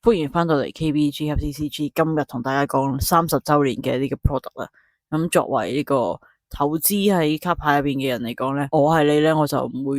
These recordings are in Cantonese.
歡迎翻到嚟 KBG 及 TCG，今日同大家講30周年嘅呢個 product 啦。咁作為呢個投資喺卡牌入邊嘅人嚟講咧，我係你咧，我就唔會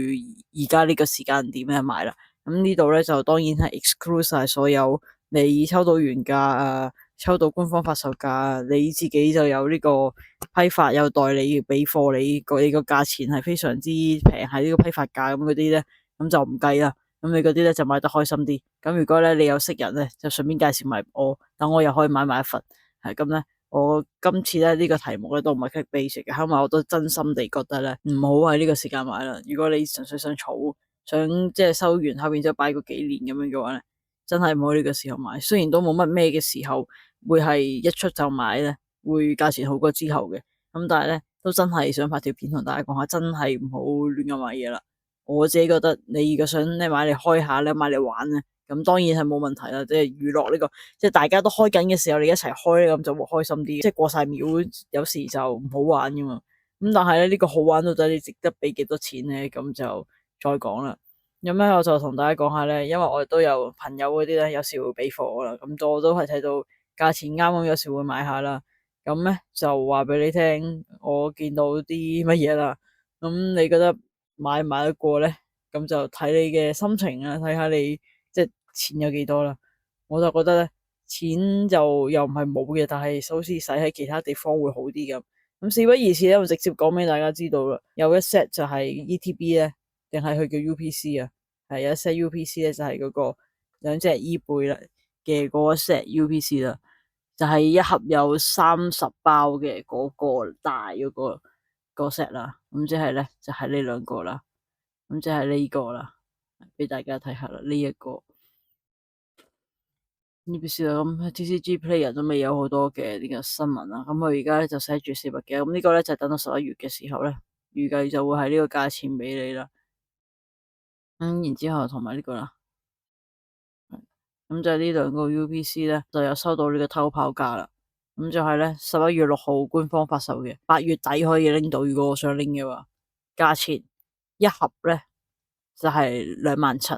而家呢個時間點咧買啦。咁呢度咧就當然係 exclude 晒所有你抽到原價啊，抽到官方發售價，你自己就有呢個批發有代理俾貨，你個價錢係非常之平，喺呢個批發價咁嗰啲咧，咁就唔計啦。咁你嗰啲咧就買得開心啲。咁如果咧你有識人咧，就順便介紹埋我，等我又可以買埋一份。係咁咧，我今次咧呢個題目咧都唔係 clickbait 嘅，因為我都真心地覺得咧唔好喺呢個時間買啦。如果你純粹想儲，想即係收完後面之後擺個幾年咁樣嘅話咧，真係唔好呢個時候買。雖然都冇乜咩嘅時候會係一出就買咧，會價錢好過之後嘅。咁但係咧都真係想拍條片同大家講下，真係唔好亂咁買嘢啦。我自己覺得你如果想你買嚟開下咧，買嚟玩咧，咁當然係冇問題啦。即係娛樂呢個，即係大家都開緊嘅時候，你一齊開咧，咁就會開心啲。即係過晒秒，有時就唔好玩噶嘛。咁但係咧呢個好玩到底你值得俾幾多錢咧？咁就再講啦。咁咧我就同大家講下咧，因為我都有朋友嗰啲咧，有時會俾貨我啦。咁我都係睇到價錢啱咁，有時會買下啦。咁咧就話俾你聽，我見到啲乜嘢啦。咁你覺得買唔買得過咧？咁就睇你嘅心情啊，睇下你即係錢有幾多啦。我就覺得咧，錢就又唔係冇嘅，但係好似使喺其他地方會好啲咁。咁事不宜遲咧，我直接講俾大家知道啦。有一 set 就係 ETB 咧，定係佢叫 UPC 啊？係有一 set UPC 咧，就係嗰個兩隻衣背啦嘅嗰 set UPC 啦，就係一盒有30包嘅嗰個大嗰個 set 啦。咁即係咧，就係呢兩個啦。咁即係呢個啦，俾大家睇下啦。呢一個呢邊先啦。咁 TCG Player 都未有好多嘅呢個新聞啦。咁佢而家咧就寫住400幾。咁呢個咧就等到11月嘅時候咧，預計就會係呢個價錢俾你啦。然之後同埋呢個啦，咁就係呢兩個 UPC 咧就有收到呢個偷跑價啦。咁就係咧11月6號官方發售嘅，8月底可以拎到。如果我想拎嘅話，價錢一盒咧就係27000，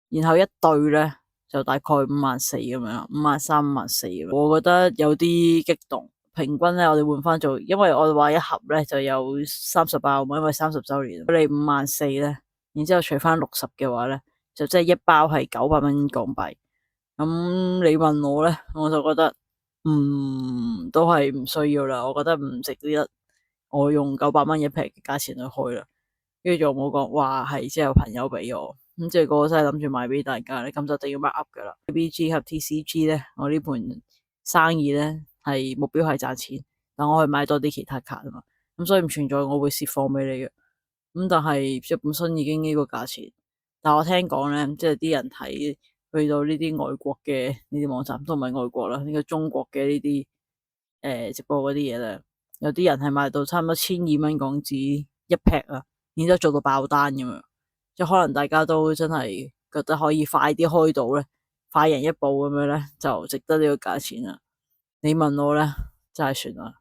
然後一對咧就大概54000咁樣，53000、54000咁樣。我覺得有啲激動。平均咧我哋換翻做，因為我哋話一盒咧就有30包嘛，因為30周年。如果你54000咧，然之後除翻60嘅話咧，就即係一包係900蚊港幣。咁你問我咧，我就覺得都係唔需要啦。我覺得唔值得我用900蚊一劈嘅價錢去開啦。跟住仲冇講話係即係有朋友俾我，咁即係個個真係諗住賣俾大家咧，咁就一定要 mark up 噶啦。BG 及 TCG 咧，我呢盤生意咧係目標係賺錢，但我可以買多啲其他卡啊嘛，咁所以唔存在我會蝕貨俾你嘅。咁但係即係本身已經呢個價錢，但我聽講咧，即係啲人睇去到呢啲外國嘅呢啲網站，都唔係外國啦，呢個中國嘅呢啲直播嗰啲嘢咧，有啲人係賣到差唔多1200蚊港紙一劈啊！然之後做到爆單咁樣，即係可能大家都真係覺得可以快啲開到咧，快人一步咁樣咧，就值得呢個價錢啦。你問我咧，真係算啦，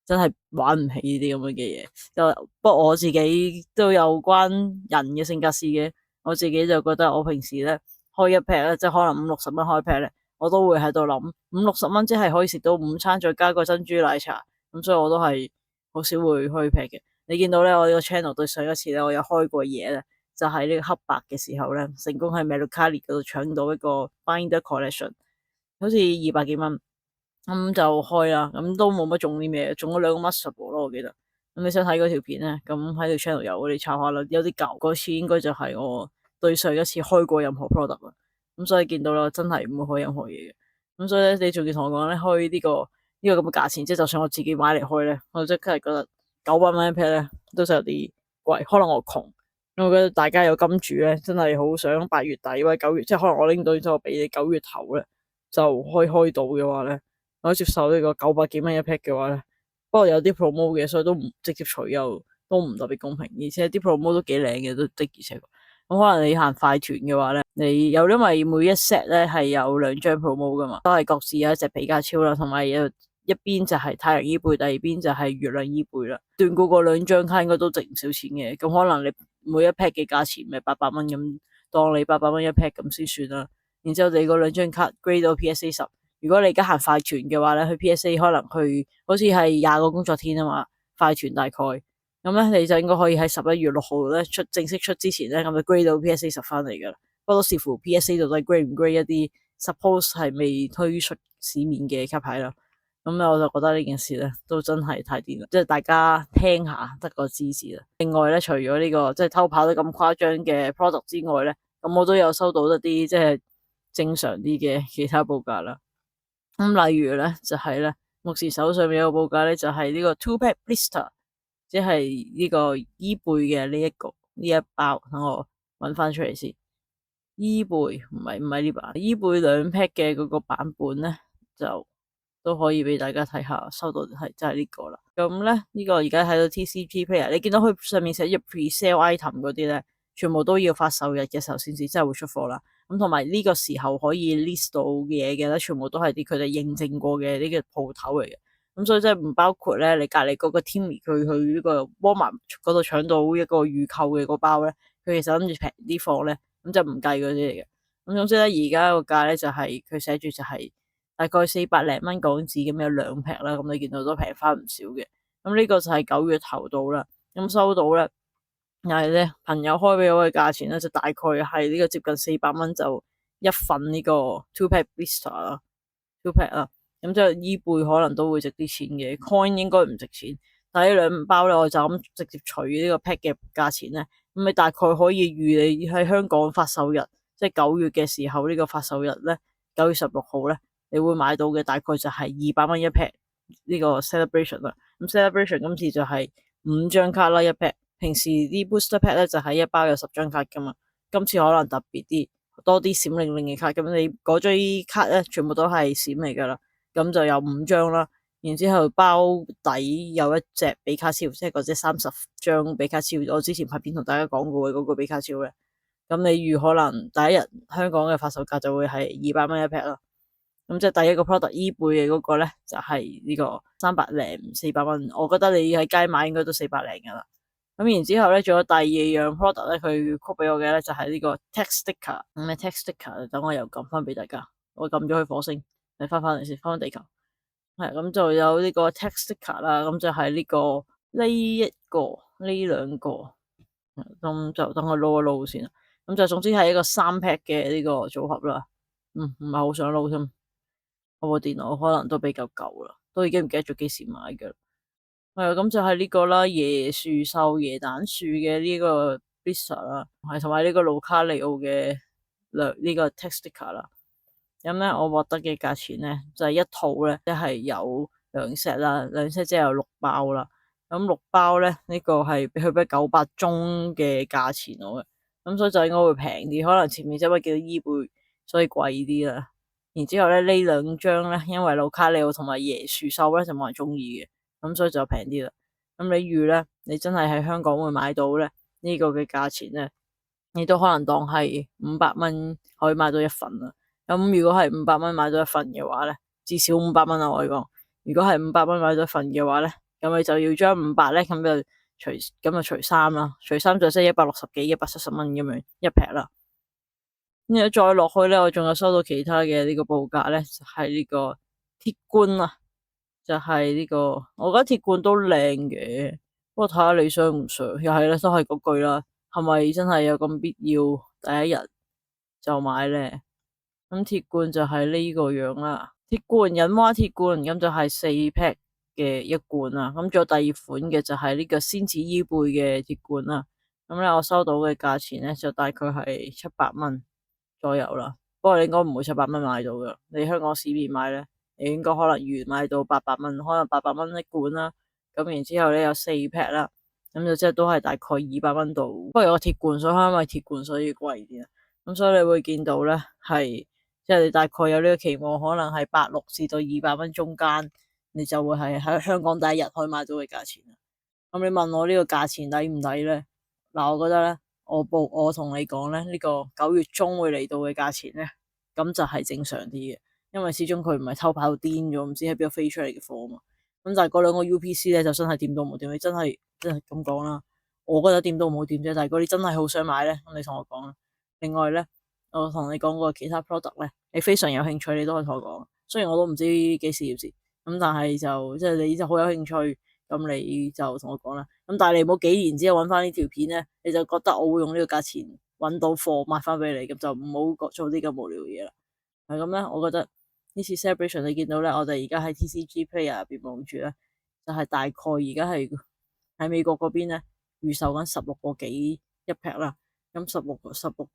真係玩唔起呢啲咁樣嘅嘢。就不過我自己都有關人嘅性格事嘅，我自己就覺得我平時咧開一劈咧，即係可能50-60蚊開劈咧，我都會喺度諗50-60蚊即係可以食到午餐，再加個珍珠奶茶，咁所以我都係好少會開劈嘅。你見到咧，我呢個 channel 對上一次咧，我有開過嘢咧，就喺呢個黑白嘅時候咧，成功喺 Mercari 嗰度搶到一個 Binder Collection，好似200幾蚊，咁就開啦，咁都冇乜中啲咩，中咗2個 Musable 咯，我記得。咁你想睇嗰條片咧，咁喺條 channel 有，你抄下啦，有啲舊，嗰次應該就係我對上一次開過任何 product 啦，咁所以見到啦，真係唔會開任何嘢嘅。咁所以咧，你仲要同我講咧，開呢個咁嘅價錢，即係就算我自己買嚟開咧，我即刻係覺得900蚊一 pair 咧，都真有啲貴。可能我窮，因為我覺得大家有金主咧，真係好想8月底或者9月，即係可能我拎到之後俾你9月頭咧，就可以開到嘅話咧，我可以接受呢個900幾蚊一 pair 嘅話咧。不過有啲 promo 嘅，所以都唔直接除又都唔特別公平，而且啲 promo 都幾靚嘅，都的而且確。咁可能你行快團嘅話咧，你有因為每一 set 咧係有2張 promo 噶嘛，都係各自有一隻比價超啦，同埋有一邊就係太陽衣背，第二邊就係月亮衣背啦。斷估過2張卡應該都值唔少錢嘅，咁可能你每一 pack 嘅價錢咪800蚊咁，當你800蚊一 pack 咁先算啦。然之後你嗰兩張卡 grade 到 PSA 10。如果你而家行快團嘅話咧，去 PSA 可能去好似係20個工作天啊嘛，快團大概咁咧，你就應該可以喺11月6號咧正式出之前咧，咁就 grade 到 PSA 10翻嚟噶啦。不過視乎 PSA 到底 grade 唔 grade 一啲 suppose 係未推出市面嘅卡牌啦。咁咧我就覺得呢件事咧都真係太癲啦，即係大家聽下得個知識啦。另外咧，除咗呢個即係偷跑得咁誇張嘅 product 之外咧，咁我都有收到一啲即係正常啲嘅其他報價啦。咁例如咧就係咧，目前手上面有個報價咧就係呢個 2-pack blister，即係呢個伊貝嘅呢一包，等我搵翻出嚟先。伊貝唔係呢把，伊貝2 pack 嘅嗰個版本咧就都可以俾大家睇下，收到係真係呢個啦。咁咧呢個而家睇到 TCG Player，你見到佢上面寫住 pre-sale item 嗰啲咧，全部都要發售日嘅時候先至真係會出貨啦。咁同埋呢個時候可以 list 到嘢嘅咧，全部都係啲佢哋認證過嘅呢個鋪頭嚟嘅。咁所以即係唔包括咧，你隔籬嗰個 Timmy 佢去呢個 Walmart 嗰度搶到一個預購嘅嗰包咧，佢其實諗住平啲貨咧，咁就唔計嗰啲嚟嘅。咁總之咧，而家個價咧就係佢寫住就係大概400零蚊港紙咁有2 pack啦。咁你見到都平翻唔少嘅。咁呢個就係9月頭到啦。咁收到咧，又係咧朋友開俾我嘅價錢咧，就大概係呢個接近400蚊就一份呢個 2-pack blister 啦，2 pack 啦。咁即係伊貝可能都會值啲錢嘅 ，coin 應該唔值錢。但係呢2包咧，我就咁直接除呢個 pack 嘅價錢咧，咁你大概可以預你喺香港發售日，即係9月嘅時候呢個發售日咧，9月16號咧，你會買到嘅大概就係200蚊一 pack 呢個 celebration 啦。咁 celebration 今次就係5張卡啦一 pack，平時啲 booster pack 咧就係一包有10張卡噶嘛，今次可能特別啲，多啲閃靈靈嘅卡，咁你嗰張卡咧全部都係閃嚟噶啦。咁就有5張啦，然之後包底有一隻比卡超，即係嗰隻30張比卡超。我之前拍片同大家講過嘅嗰個比卡超咧，咁你預可能第一日香港嘅發售價就會係200蚊一 pack 啦。咁即係第一個 product 伊貝嘅嗰個咧就係呢個300零400蚊，我覺得你喺街買應該都400零噶啦。咁然之後咧，仲有第2樣 product 咧，佢曲俾我嘅咧就係呢個 text sticker。咩 text sticker？等我又撳翻俾大家，我撳咗去火星。你翻嚟先，翻地球係咁就有呢個 text sticker 啦，咁就係呢呢兩個，咁就等我撈一撈先啦。咁就總之係一個3 pack 嘅呢個組合啦。唔係好想撈添，我部電腦可能都比較舊啦，都已經唔記得咗幾時買嘅。係咁就係呢個啦，椰樹獸椰蛋樹嘅呢個 blister 啦，係同埋呢個盧卡利奧嘅呢個 text sticker 啦。咁咧，我獲得嘅價錢咧就係一套咧，即係有2 set啦，2 set 即係有6包啦。咁6包咧，呢個係佢俾900中嘅價錢我嘅，咁所以就應該會平啲。可能前面因為叫伊貝，所以貴啲啦。然之後咧，呢2張咧，因為盧卡利奧同埋椰樹獸咧就冇人中意嘅，咁所以就平啲啦。咁你預咧，你真係喺香港會買到咧呢個嘅價錢咧，你都可能當係500蚊可以買到一份啦。咁如果係500蚊買到一份嘅話咧，至少500蚊啊！我講，如果係500蚊買到一份嘅話咧，咁你就要將500咧，咁就除3啦，除3就即係160幾170蚊咁樣一劈啦。然後再落去咧，我仲有收到其他嘅呢個報價咧，就係呢個鐵罐啊，就係呢個，我覺得鐵罐都靚嘅，不過睇下你想唔想，又係咧，都係嗰句啦，係咪真係有咁必要第一日就買咧？咁鐵罐就係呢個樣啦，鐵罐隱蛙鐵罐，咁就係4 pack 嘅一罐啦。咁仲有第2款嘅就係呢個仙子伊貝嘅鐵罐啦。咁咧我收到嘅價錢咧就大概係700蚊左右啦。不過你應該唔會700蚊買到噶，你香港市面買咧，你應該可能預買到800蚊，可能800蚊一罐啦。咁然之後咧有4 pack 啦，咁就即係都係大概200蚊度。不過有個鐵罐，所以因為鐵罐所以貴啲啦。咁所以你會見到咧係。即係你大概有呢個期望，可能係86至到200蚊中間，你就會係喺香港第一日可以買到嘅價錢。咁你問我呢個價錢抵唔抵咧？嗱，我覺得咧，我同你講咧，呢個9月中會嚟到嘅價錢咧，咁就係正常啲嘅，因為始終佢唔係偷跑到癲咗，唔知喺邊度飛出嚟嘅貨啊嘛。咁但係嗰2個 UPC 咧就真係掂到冇掂，你真係咁講啦。我覺得掂到冇掂啫，但係如果你真係好想買咧，咁你同我講啦。另外咧。我同你講過其他 product 咧，你非常有興趣，你都可以同我講。雖然我都唔知幾時要接，咁但係就即係你就好有興趣，咁你就同我講啦。咁但係你唔好幾年之後揾翻呢條片咧，你就覺得我會用呢個價錢揾到貨賣翻俾你，咁就唔好做啲咁無聊嘅嘢啦。係咁咧，我覺得呢次 celebration 你見到咧，我哋而家喺 TCG Player 入邊望住咧，就係大概而家係喺美國嗰邊咧預售緊16個幾一 pack 啦。咁十六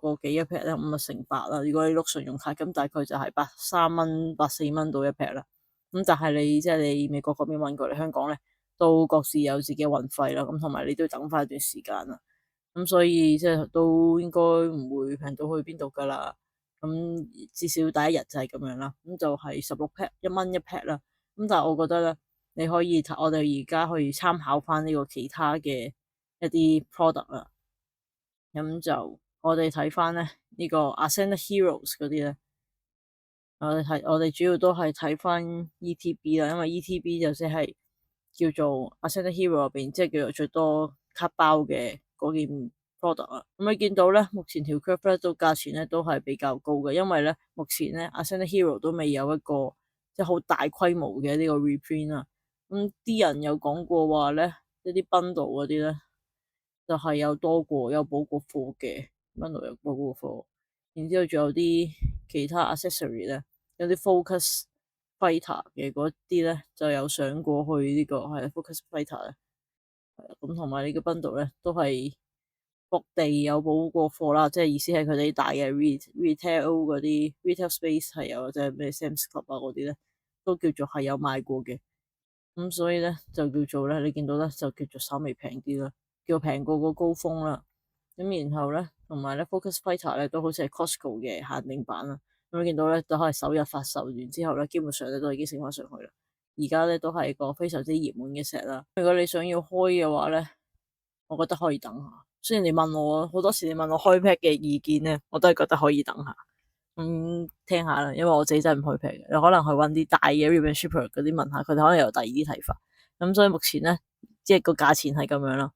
個幾一 pack 咧，咁啊乘8啦。如果你碌信用卡，咁大概就係83蚊、84蚊到一 pack 啦。咁但係你即係你美國嗰邊運過嚟香港咧，都各自有自己嘅運費啦。咁同埋你都要等翻一段時間啦。咁所以即係都應該唔會平到去邊度噶啦。咁至少第一日就係咁樣啦。咁就係16 pack 1蚊一 pack 啦。咁但係我覺得咧，你可以我哋而家可以參考翻呢個其他嘅一啲 product 啦。咁就我哋睇翻咧呢個 Ascended Heroes 嗰啲咧，我哋主要都係睇翻 ETB 啦，因為 ETB 就即係叫做 Ascended Hero 入邊即係叫做最多卡包嘅嗰件 product 啦。咁你見到咧，目前條 curve 咧都價錢咧都係比較高嘅，因為咧目前咧 Ascended Hero 都未有一個即係好大規模嘅呢個 reprint 啦。咁啲人有講過話咧，一啲 bundle 嗰啲咧。就係有多過有補過貨嘅，bundle有補過貨，然之後仲有啲其他 accessory 咧，有啲 focus fighter 嘅嗰啲咧就有上過去呢個係 focus fighter 咧，咁同埋呢個 bundle 咧都係各地有補過貨啦，即係意思係佢哋大嘅 retail 嗰啲 retail space 係有，即係咩 Sam's Club 啊嗰啲咧都叫做係有賣過嘅，咁所以咧就叫做咧你見到咧就叫做稍微平啲啦。叫平過個高峰啦，咁然後咧，同埋咧 Focus Fighter 咧都好似係 Costco 嘅限定版啦。咁你見到咧都係首日發售完之後咧，基本上咧都已經升翻上去啦。而家咧都係個非常之熱門嘅 set 啦。如果你想要開嘅話咧，我覺得可以等下。雖然你問我好多時，你問我開 pack 嘅意見咧，我都係覺得可以等下。聽下啦，因為我自己真係唔開 pack 嘅，你可能去揾啲大嘅 Ribbon Shipper 嗰啲問下，佢哋可能有第二啲睇法。咁所以目前咧，即係個價錢係咁樣咯。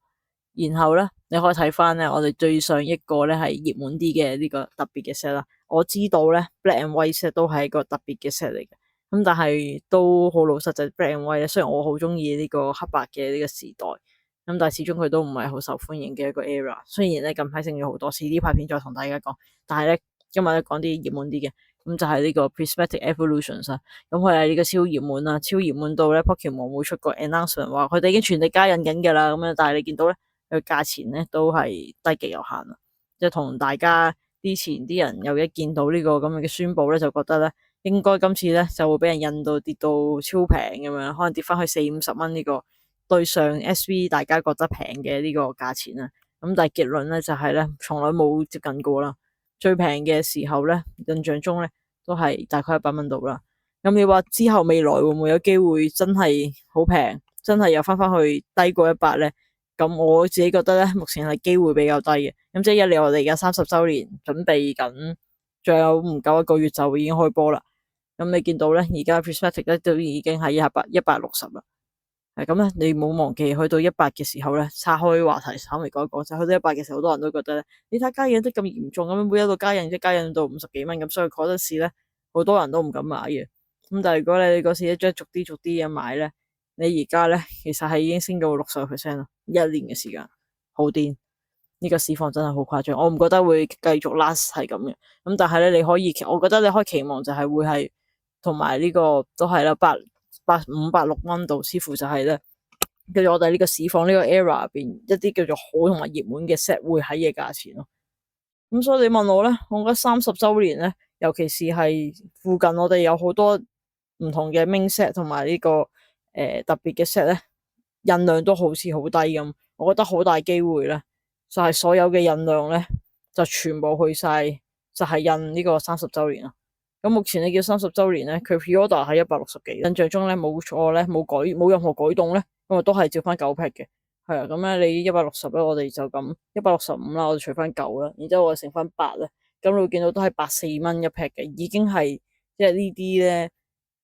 然後咧，你可以睇翻咧，我哋最上一個咧係熱門啲嘅呢個特別嘅 set 啦。我知道咧 Black and White set 都係一個特別嘅 set 嚟嘅，咁但係都好老實就係 Black and White 咧。雖然我好中意呢個黑白嘅呢個時代，咁但係始終佢都唔係好受歡迎嘅一個 era。雖然咧近排升咗好多次，呢排片再同大家講，但係咧今日咧講啲熱門啲嘅，咁就係呢個 Prismatic Evolutions 啦。咁佢係呢個超熱門啦，超熱門到咧 Pokemon 會出個 announcement 話佢哋已經全力加印緊㗎啦，咁樣但係你見到咧。佢價錢咧都係低極有限啦，即係同大家之前啲人又一見到呢個咁樣嘅宣佈咧，就覺得咧應該今次咧就會俾人印到跌到超平咁樣，可能跌翻去40-50蚊呢個對上 SV 大家覺得平嘅呢個價錢啦。咁但係結論咧就係咧，從來冇接近過啦。最平嘅時候咧，印象中咧都係大概100蚊度啦。咁你話之後未來會唔會有機會真係好平，真係又翻去低過100咧？咁我自己覺得咧，目前係機會比較低嘅。咁即係我哋而家30週年準備緊，仲有唔夠1個月就已經開波啦。咁你見到咧，而家 Prismatic 咧都已經係160啦。係咁咧，你冇忘記去到100嘅時候咧，岔開話題稍微講一講，就去到100嘅時候，好多人都覺得咧，你睇加印得咁嚴重，咁每一度加印加印到50幾蚊，咁所以嗰陣時咧，好多人都唔敢買嘅。咁但係如果你嗰時一逐啲咁買咧，你而家咧其實係已經升到60% 啦，1年嘅時間，好癲！呢個市況真係好誇張，我唔覺得會繼續 last 係咁嘅。咁但係咧，你可以，我覺得你可以期望就係會係同埋呢個都係啦，85-86蚊度，似乎就係咧，叫做我哋呢個市況呢個 era 入邊一啲叫做好同埋熱門嘅 set 會喺嘅價錢咯。咁所以你問我咧，我覺得30週年咧，尤其是係附近我哋有好多唔同嘅 main set 同埋呢個特別嘅 set 咧，印量都好似好低咁，我覺得好大機會咧，就係所有嘅印量咧就全部去晒，就係印呢個30週年啦。咁目前你叫30週年咧，佢 pre-order 係160幾，印象中咧冇錯咧，冇任何改動咧，咁啊都係照翻9 pack 嘅，係啊，咁咧你160咧，我哋就咁165啦，我哋除翻9啦，然之後我哋乘翻8咧，咁你會見到都係84蚊一 pack 嘅，已經係即係呢啲咧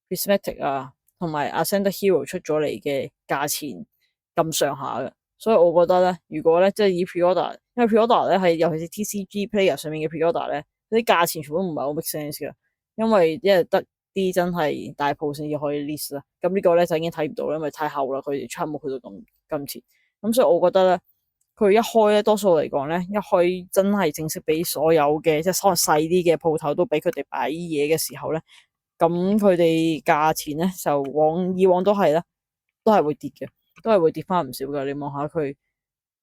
Prismatic 啊，同埋 Ascended Hero 出咗嚟嘅價錢咁上下嘅，所以我覺得咧，如果咧即係以 pre-order，因為 pre-order 咧係尤其是 TCG Player 上面嘅 pre-order 咧啲價錢全部都唔係好 make sense 嘅，因為一係得啲真係大鋪先至可以 list 啦。咁呢個咧就已經睇唔到啦，因為太厚啦，佢哋差冇去到咁前。咁所以我覺得咧，佢一開咧，多數嚟講咧，一開真係正式俾所有嘅即係可能細啲嘅鋪頭都俾佢哋擺嘢嘅時候咧，咁佢哋價錢咧就以往都係啦，都係會跌嘅，都係會跌翻唔少㗎。你望下佢。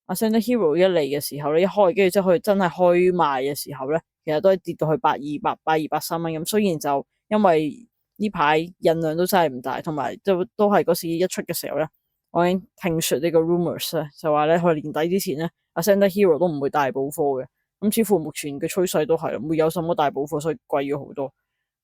Ascendant Hero 一嚟嘅時候咧，一開跟住之後佢真係開賣嘅時候咧，其實都係跌到去8,283蚊咁。雖然就因為呢排印量都真係唔大，同埋都係嗰時一出嘅時候咧，我已經聽說呢個 rumors 咧，就話咧佢年底之前咧，Ascendant Hero 都唔會大補貨嘅。咁似乎目前嘅趨勢都係唔會有什麼大補貨，所以貴咗好多。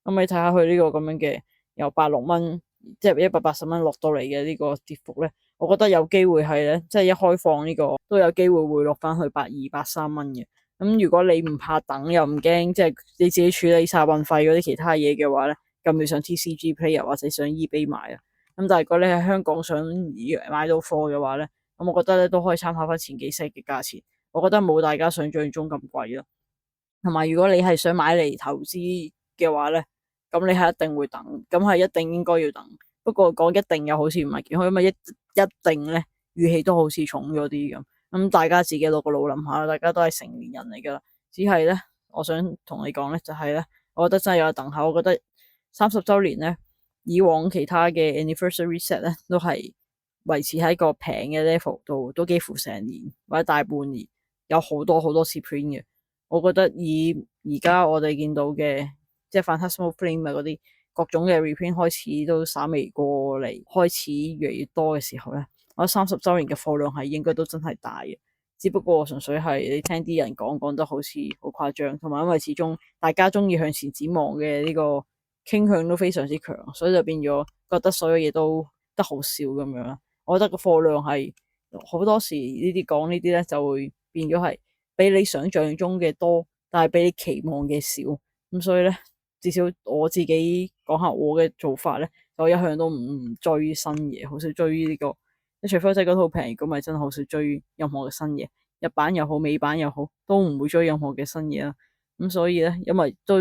咁你睇下佢呢個咁樣嘅由86蚊，即係180蚊落到嚟嘅呢個跌幅咧。我覺得有機會係咧，即係一開放呢個都有機會會落翻去8,283蚊嘅。咁如果你唔怕等又唔驚，即係你自己處理晒運費嗰啲其他嘢嘅話咧，咁你上 TCG Player 或者上 eBay 買啊。咁但係如果你喺香港想買到貨嘅話咧，咁我覺得咧都可以參考翻前幾 set 嘅價錢。我覺得冇大家想象中咁貴咯。同埋如果你係想買嚟投資嘅話咧，咁你係一定會等，咁係一定應該要等。不過講一定又好似唔係幾好，因為一定咧語氣都好似重咗啲咁。咁大家自己攞個腦諗下，大家都係成年人嚟噶啦。只係咧，我想同你講咧，就係咧，我覺得真係有得等下。我覺得30週年咧，以往其他嘅 anniversary set 咧，都係維持喺個平嘅 level 度，都幾乎成年或者大半年，有好多好多次 print 嘅。我覺得以而家我哋見到嘅，即係 Phantasmal Flame 啊嗰啲。各種嘅 reprint 開始都稍微過嚟，開始越嚟越多嘅時候咧，我覺得30週年嘅貨量係應該都真係大嘅。只不過純粹係你聽啲人講得好似好誇張，同埋因為始終大家中意向前展望嘅呢個傾向都非常之強，所以就變咗覺得所有嘢都得好少咁樣。我覺得個貨量係好多時呢啲講呢啲咧就會變咗係比你想象中嘅多，但係比你期望嘅少。咁所以咧。至少我自己講下我嘅做法咧，我一向都唔追新嘢，好少追呢個。你除非真係嗰套平，咁咪真係好少追任何嘅新嘢，日版又好，美版又好，都唔會追任何嘅新嘢啦。咁所以咧，因為都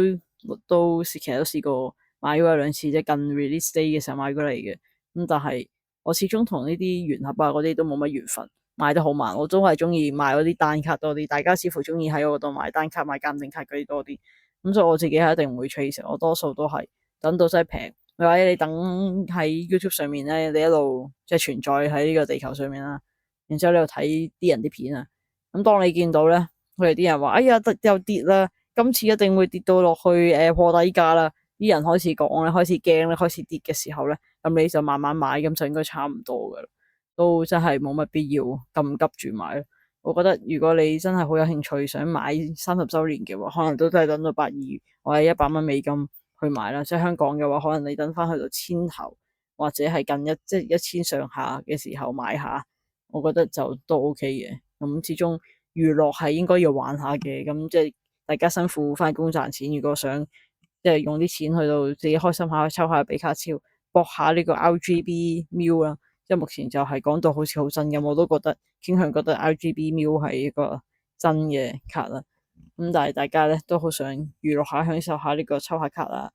其實都試過買過一兩次，即係近 release day 嘅時候買過嚟嘅。咁但係我始終同呢啲原盒啊嗰啲都冇乜緣分，買得好慢。我都係中意買嗰啲單卡多啲，大家似乎中意喺我度買單卡、買鑑定卡嗰啲多啲。咁所以我自己係一定唔會 chase，我多數都係等到真係平，或者你等喺 YouTube 上面咧，你一路即係存在喺呢個地球上面啦，然之後你又睇啲人啲片啊，咁當你見到咧，佢哋啲人話哎呀又跌啦，今次一定會跌到落去破底價啦，啲人開始講咧，開始驚咧，開始跌嘅時候咧，咁你就慢慢買，咁就應該差唔多噶啦，都真係冇乜必要咁急住買。我覺得如果你真係好有興趣想買30週年嘅話，可能都真係等到82或者100蚊美金去買啦。即係香港嘅話，可能你等翻去到千頭或者係近即係1000上下嘅時候買下，我覺得就都 OK 嘅。咁始終娛樂係應該要玩下嘅，咁即係大家辛苦翻工賺錢，如果想即係用啲錢去到自己開心下，抽下比卡超，博下呢個 RGB Mew 啦。即係目前就係講到好似好真咁，我都覺得傾向覺得 RGB Mew 係一個真嘅卡啦。咁但係大家咧都好想娛樂下，享受下呢個抽下卡啦。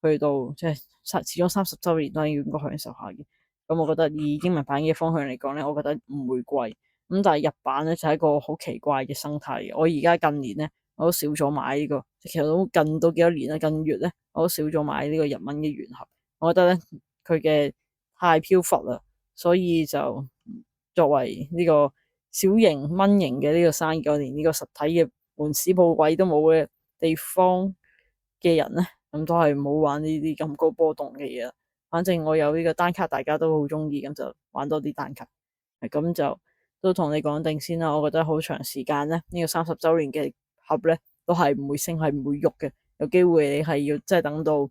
去到即係始終30週年都係應該享受下嘅。咁我覺得以英文版嘅方向嚟講咧，我覺得唔會貴。咁但係日版咧就係一個好奇怪嘅生態。我而家近年咧我都少咗買呢個，其實都近到幾多年啦，近月咧我都少咗買呢個日文嘅原盒。我覺得咧佢嘅太飄忽啦。所以就作為呢個小型蚊型嘅呢個生意，我連呢個實體嘅門市鋪位都冇嘅地方嘅人咧，咁都係唔好玩呢啲咁高波動嘅嘢啦。反正我有呢個單卡，大家都好中意，咁就玩多啲單卡。咁就都同你講定先啦。我覺得好長時間咧，呢個30週年嘅盒咧都係唔會升，係唔會喐嘅。有機會你係要即係等到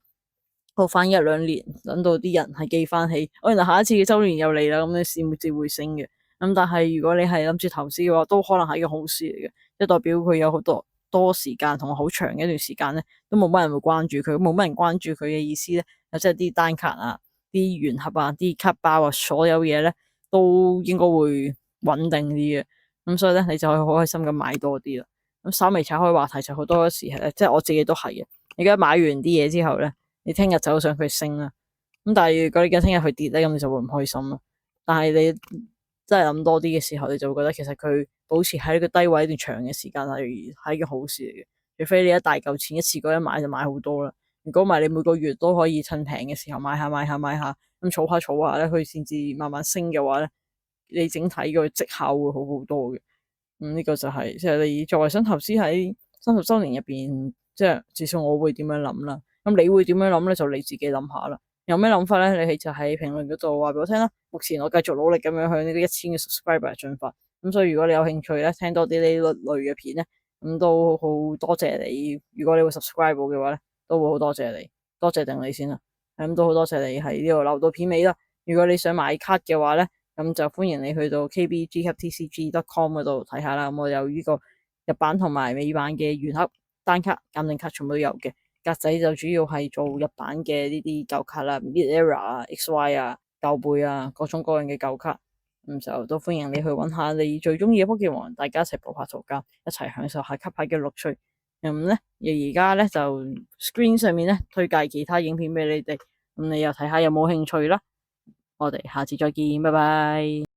過翻1-2年，等到啲人係記翻起，原來下一次嘅週年又嚟啦，咁你先至會升嘅。咁但係如果你係諗住投資嘅話，都可能係一個好事嚟嘅，即係代表佢有好多時間同好長嘅一段時間咧，都冇乜人會關注佢，冇乜人關注佢嘅意思咧，即係啲單卡啊、啲原盒啊、啲卡包啊，所有嘢咧都應該會穩定啲嘅。咁所以咧，你就可以好開心咁買多啲啦。咁稍微拆開話題就好多時係，即係我自己都係嘅。你而家買完啲嘢之後咧，你聽日走上佢升啦，咁但係如果你而家聽日佢跌咧，咁你就會唔開心咯。但係你真係諗多啲嘅時候，你就會覺得其實佢保持喺個低位一段長嘅時間係一件好事嚟嘅。除非你一大嚿錢一次過一買就買好多啦，如果唔係你每個月都可以趁平嘅時候買下買下買下，咁儲下儲下咧，佢先至慢慢升嘅話咧，你整體個績效會好好多嘅。呢個就係即係你作為想投資喺30周年入邊，即係至少我會點樣諗啦。咁你會點樣諗咧？就你自己諗下啦。有咩諗法咧？你就喺評論嗰度話俾我聽啦。目前我繼續努力咁樣向呢個1000嘅 subscriber 進發。咁所以如果你有興趣咧，聽多啲呢類嘅片咧，咁都好多謝你。如果你會 subscribe 嘅話咧，都會好多謝你，多謝定你先啦。咁都好多謝你喺呢度留到片尾啦。如果你想買卡嘅話咧，咁就歡迎你去到 kbgtcg.com 嗰度睇下啦。咁我有呢個日版同埋美版嘅原盒、單卡、鑑定卡全部都有嘅。格仔就主要係做日版嘅呢啲舊卡啦，Mid-Era 啊、XY 啊、舊貝啊，各種各樣嘅舊卡。咁就都歡迎你去揾下你最中意嘅 Pokemon，大家一齊捕拍圖鑑，一齊享受下卡牌嘅樂趣。咁咧，而家咧就 screen 上面咧推介其他影片俾你哋，咁你又睇下有冇興趣啦。我哋下次再見，拜拜。